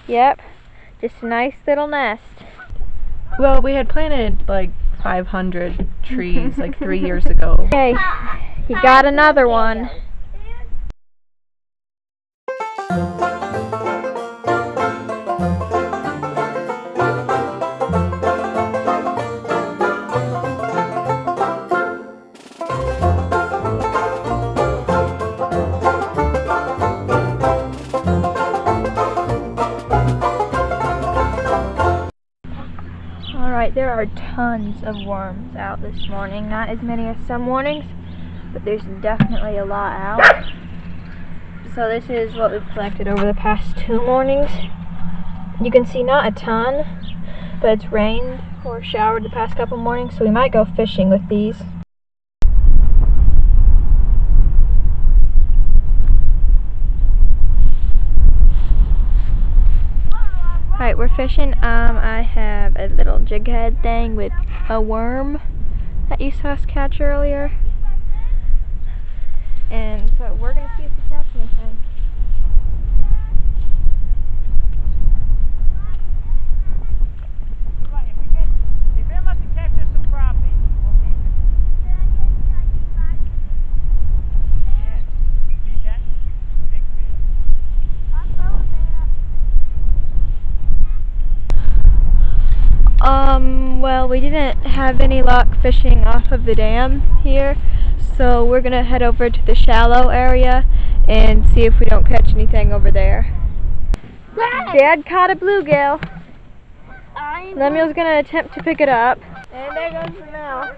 Yep, just a nice little nest. Well, we had planted like 500 trees like 3 years ago. Okay, he got another one. Alright, there are tons of worms out this morning. Not as many as some mornings, but there's definitely a lot out. So this is what we've collected over the past 2 mornings. You can see not a ton, but it's rained or showered the past couple mornings, so we might go fishing with these. Alright, we're fishing. I have a little jig head thing with a worm that you saw us catch earlier. And so we're going to see if we catch anything. If it must catch us some crappie, we'll keep it. Yeah, see that? Big fish. Well, we didn't have any luck fishing off of the dam here, so we're gonna head over to the shallow area and see if we don't catch anything over there. Dad caught a bluegill. Lemuel's gonna attempt to pick it up. And there goes the male.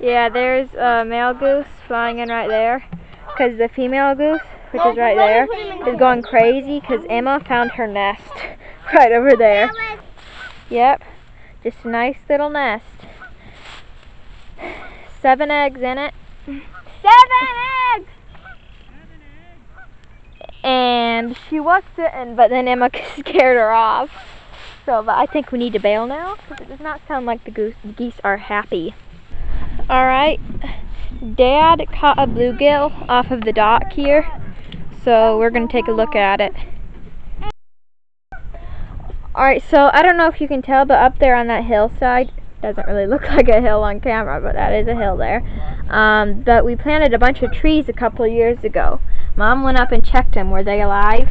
Yeah, there's a male goose flying in right there, because the female goose, which is right there, is going crazy because Emma found her nest right over there. Yep, just a nice little nest. 7 eggs in it. 7 eggs! And she was sitting, but then Emma scared her off. So, but I think we need to bail now, because it does not sound like the geese are happy. Alright, Dad caught a bluegill off of the dock here, so we're going to take a look at it. Alright, so I don't know if you can tell, but up there on that hillside, doesn't really look like a hill on camera, but that is a hill there. But we planted a bunch of trees a couple of years ago. Mom went up and checked them. Were they alive?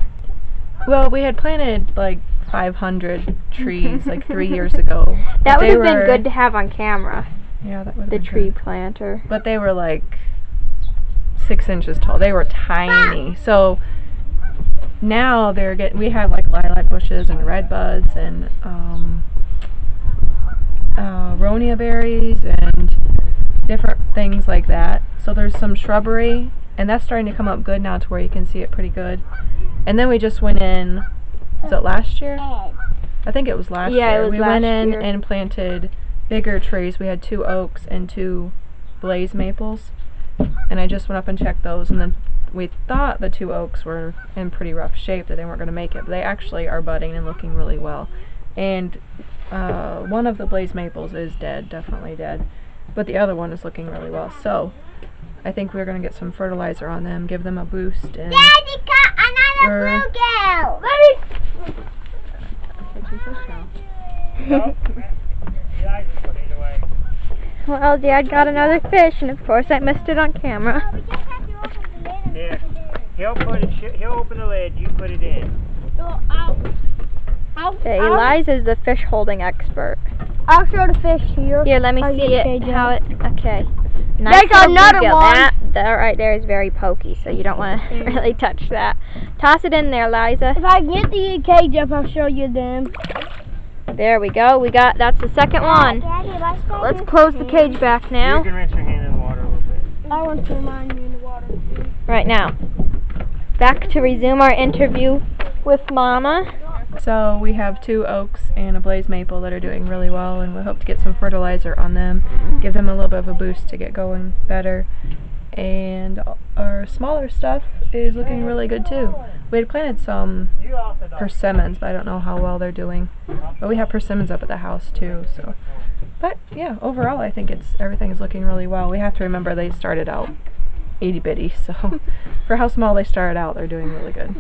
Well, we had planted like 500 trees like 3 years ago. That would have been good to have on camera. Yeah, that would have been the tree planter. But they were like 6 inches tall. They were tiny. So now we have like lilac bushes and red buds and ronia berries and different things like that. So there's some shrubbery, and that's starting to come up good now to where you can see it pretty good. And then we just went in, was it last year? I think it was last year. Yeah, it was we went in and planted bigger trees. We had 2 oaks and 2 blaze maples, and I just went up and checked those, and then we thought the 2 oaks were in pretty rough shape, that they weren't going to make it, but they actually are budding and looking really well. And one of the blaze maples is dead, definitely dead, but the other one is looking really well. So I think we're going to get some fertilizer on them, give them a boost. And Daddy caught another bluegill! Well, Dad got another fish, and of course I missed it on camera. Yeah, he'll open the lid, you put it in. Okay, Eliza's the fish holding expert. I'll show the fish here. Here, let me see it. How it? Okay. Nice. There's another bluegill. one. That right there is very pokey, so you don't want to really touch that. Toss it in there, Liza. If I get the cage up, I'll show you them. There we go. That's the second one. Daddy, Let's close the cage back now. You can rinse your hand in the water a little bit. I want to remind you in the water. Right now. Back to resume our interview with Mama. So we have 2 oaks and a blaze maple that are doing really well, and we hope to get some fertilizer on them, give them a little bit of a boost to get going better. And our smaller stuff is looking really good too. We had planted some persimmons, but I don't know how well they're doing. But we have persimmons up at the house too. So, but yeah, overall I think everything is looking really well. We have to remember they started out itty bitty, so for how small they started out, they're doing really good.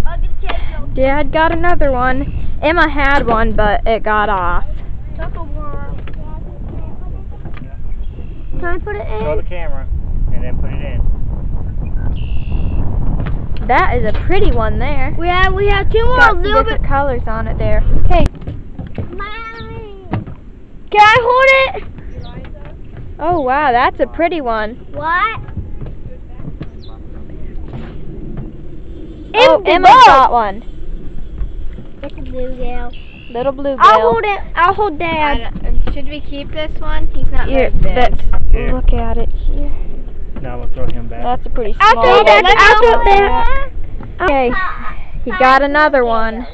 I'll get the cage. Dad got another one. Emma had one, but it got off. Took a while. Can I put it in? Throw the camera and then put it in. That is a pretty one there. We have two more Got some little different bit. colors on it there. Okay. Can I hold it? Oh wow, that's a pretty one. What? Oh, Emma got one. It's a bluegill. Little bluegill. I'll hold it. I'll hold Dad. Should we keep this one? He's not Here, very big. Here. Look at it here. Now we'll throw him back. That's a pretty I'll small throw one. that. I'll throw that. Okay, he got another one.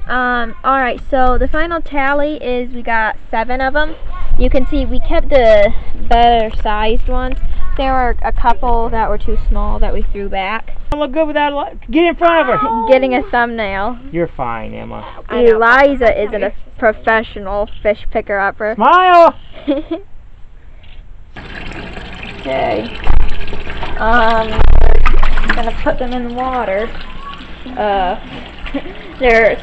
Alright, so the final tally is we got 7 of them. You can see we kept the better sized ones. There were a couple that were too small that we threw back. Don't look good without a light. Get in front of her. Getting a thumbnail. You're fine, Emma. Eliza isn't a professional fish picker upper. Smile. Okay. Gonna put them in the water. They're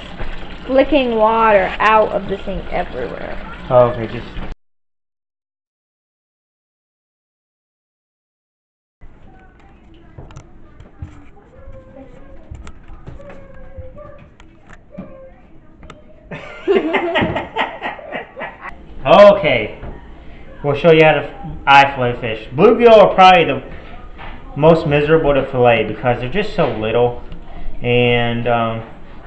flicking water out of the sink everywhere. Oh, okay, just. Okay, we'll show you how to eye fillet fish. Bluegill are probably the most miserable to fillet because they're just so little, and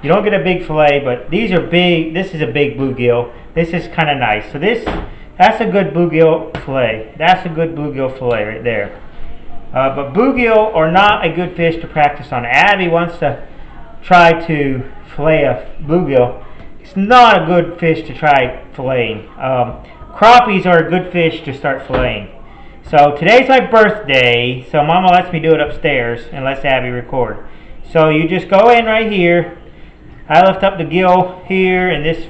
you don't get a big fillet. But these are big. This is a big bluegill. This is kind of nice. So that's a good bluegill fillet. That's a good bluegill fillet right there. But bluegill are not a good fish to practice on. Abby wants to try to fillet a bluegill. It's not a good fish to try filleting. Crappies are a good fish to start filleting. So today's my birthday, so Mama lets me do it upstairs and lets Abby record. So you just go in right here. I lift up the gill here and this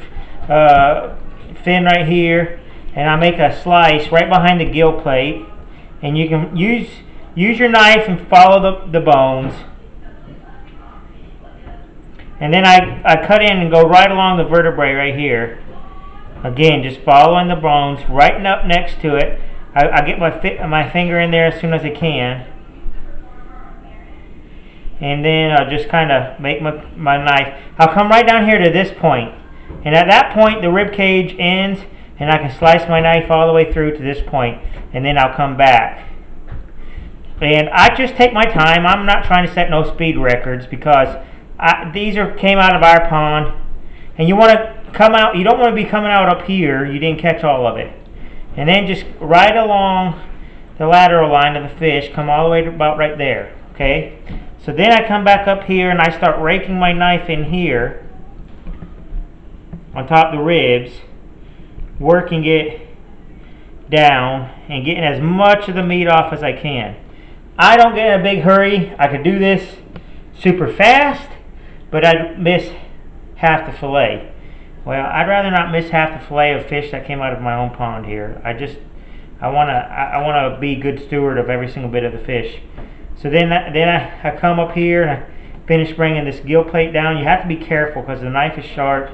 fin right here, and I make a slice right behind the gill plate. And you can use your knife and follow the bones. And then I cut in and go right along the vertebrae right here. Again, just following the bones, right up next to it. I get my finger in there as soon as I can. And then I'll just kind of make my knife. I'll come right down here to this point. And at that point, the rib cage ends, and I can slice my knife all the way through to this point. And then I'll come back. And I just take my time. I'm not trying to set no speed records because these came out of our pond, and you want to come out. You don't want to be coming out up here. You didn't catch all of it, and then just right along the lateral line of the fish, come all the way to about right there. Okay. So then I come back up here and I start raking my knife in here on top of the ribs, working it down and getting as much of the meat off as I can. I don't get in a big hurry. I could do this super fast, but I'd miss half the fillet. Well, I'd rather not miss half the fillet of fish that came out of my own pond here. I wanna be a good steward of every single bit of the fish. So then I come up here and I finish bringing this gill plate down. You have to be careful because the knife is sharp,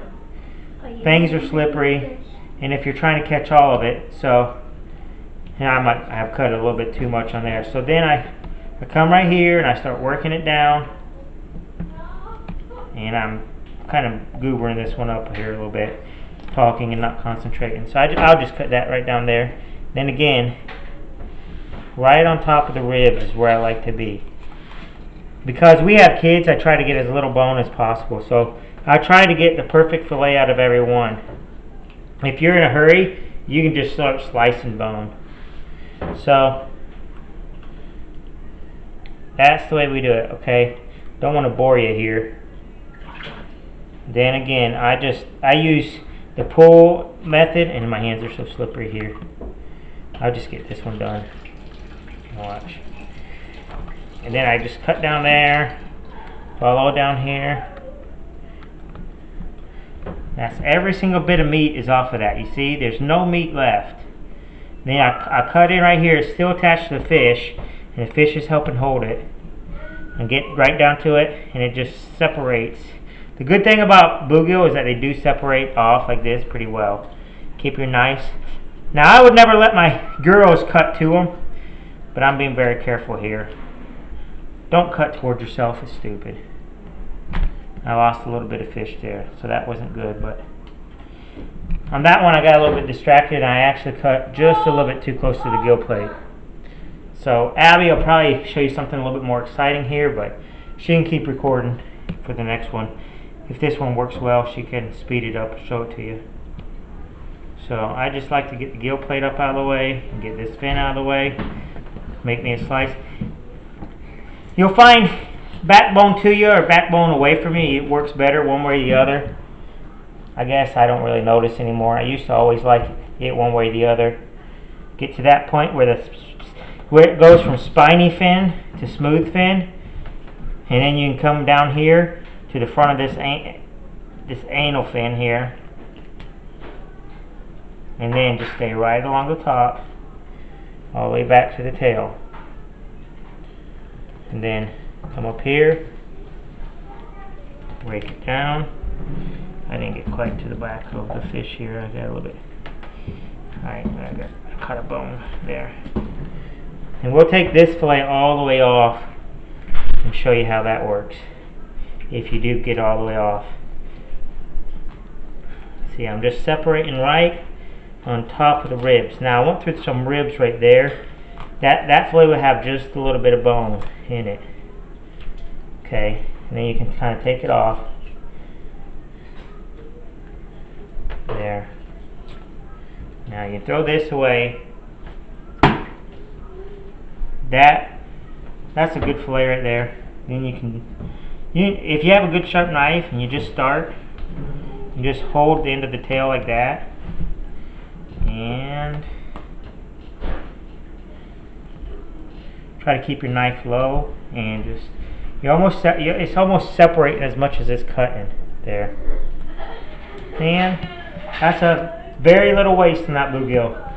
things are slippery, and if you're trying to catch all of it, so I have cut a little bit too much on there. So then I come right here and I start working it down, and I'm kind of goobering this one up here a little bit, talking and not concentrating. So I'll just cut that right down there. Then again, right on top of the ribs is where I like to be. Because we have kids, I try to get as little bone as possible. So I try to get the perfect fillet out of every one. If you're in a hurry, you can just start slicing bone. So that's the way we do it, okay? Don't want to bore you here. Then again, I use the pull method, and my hands are so slippery here. I'll just get this one done. Watch. And then I just cut down there, follow down here. That's every single bit of meat is off of that. You see, there's no meat left. Then I cut in right here. It's still attached to the fish, and the fish is helping hold it. and get right down to it, and it just separates. The good thing about bluegill is that they do separate off like this pretty well. Keep your knives. Now I would never let my girls cut to them, but I'm being very careful here. Don't cut towards yourself, it's stupid. I lost a little bit of fish there, so that wasn't good, but on that one I got a little bit distracted and I actually cut just a little bit too close to the gill plate. So Abby will probably show you something a little bit more exciting here, but she can keep recording for the next one. If this one works well, she can speed it up and show it to you. So I just like to get the gill plate up out of the way and get this fin out of the way. Make me a slice. You'll find backbone to you or backbone away from you, it works better one way or the other. I guess I don't really notice anymore. I used to always like it one way or the other. Get to that point where it goes from spiny fin to smooth fin, and then you can come down here to the front of this anal fin here, and then just stay right along the top all the way back to the tail, and then come up here, break it down. I didn't get quite to the back of the fish here. I got a little bit. Alright, I cut a bone there. And we'll take this fillet all the way off and show you how that works. If you do get all the way off. See, I'm just separating right on top of the ribs. Now I went through some ribs right there. That fillet will have just a little bit of bone in it. Okay, and then you can kind of take it off. There. Now you throw this away. That's a good fillet right there. Then you can, if you have a good sharp knife and you just start, you just hold the end of the tail like that, and try to keep your knife low, and just it's almost separating as much as it's cutting there. And that's a very little waste in that bluegill.